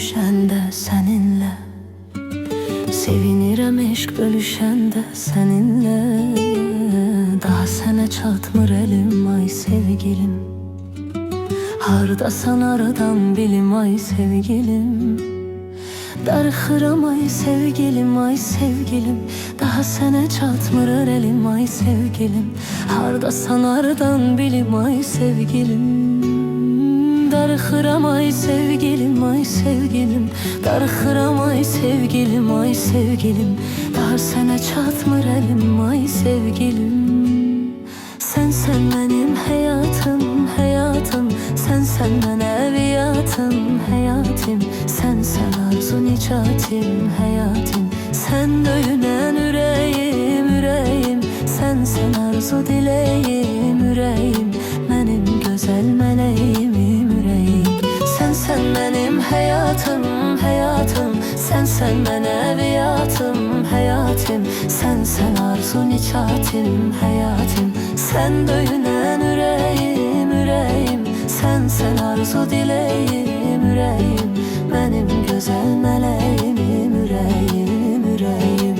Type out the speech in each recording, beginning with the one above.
görüşəndə səninlə, sevinirəm eşq bölüşəndə səninlə. Daha sənə çatmır əlim ay sevgilim, hardasan aradan bilim ay sevgilim. Darıxıram ay sevgilim, ay sevgilim, daha sənə çatmır əlim ay sevgilim. Hardasan aradan bilim ay sevgilim. Darıxıram ay sevgilim, ay sevgilim, darıxıram ay sevgilim, ay sevgilim. Daha sənə çatmır əlim ay sevgilim. Sen benim hayatım, hayatım. Sen ben eviyatım, hayatım. Sen arzu nicatim, hayatım. Sen döyünen yüreğim, yüreğim. Sen arzu dileğim, yüreğim. Benim güzel meleğim, yüreğim. Sen benim hayatım, hayatım. Sen ben eviyatım, hayatım. Sen arzu nicatim, hayatım. Sen döyünen yüreğim, yüreğim. Sen arzu dileğim, yüreğim. Benim güzel meleğim, yüreğim, yüreğim.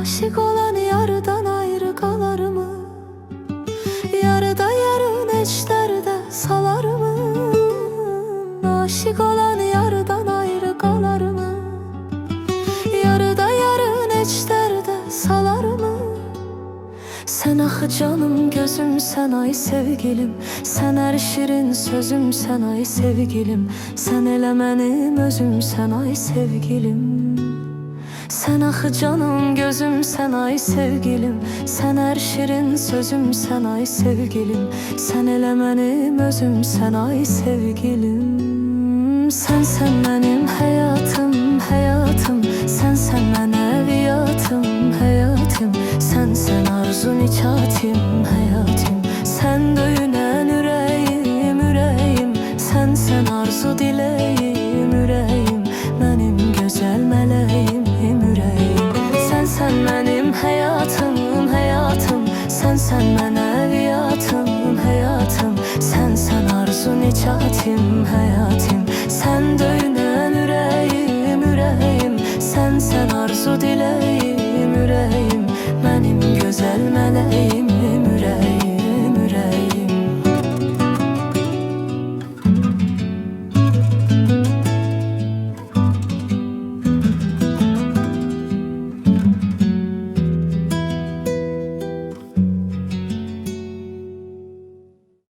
Aşık olan yarıdan ayrı kalar mı? Yarıda yarın eşlerde salar mı? Aşık olan yarıdan ayrı kalar mı? Yarıda yarın eşlerde salar mı? Sen ah canım gözüm, sen ay sevgilim. Sen her şirin sözüm, sen ay sevgilim. Sen elə mənim özüm, sen ay sevgilim. Sen ah canım gözüm, sen ay sevgilim. Sen her şirin sözüm, sen ay sevgilim. Sen elə mənim özüm, sen ay sevgilim. Sen benim hayatım, hayatım. Sen ben eviyatım, hayatım. Sen arzu nicatim, hayatım. Sen döyünen yüreğim, yüreğim. Sen arzu dileğim, yüreğim. Benim güzel meleğim, yüreğim. Sen benim hayatım, hayatım. Sen ben eviyatım, hayatım. Sen arzu nicatim, hayatım. Sen döyünen yüreğim, yüreğim. Sen arzu dileğim, yüreğim. Benim güzel meleğim,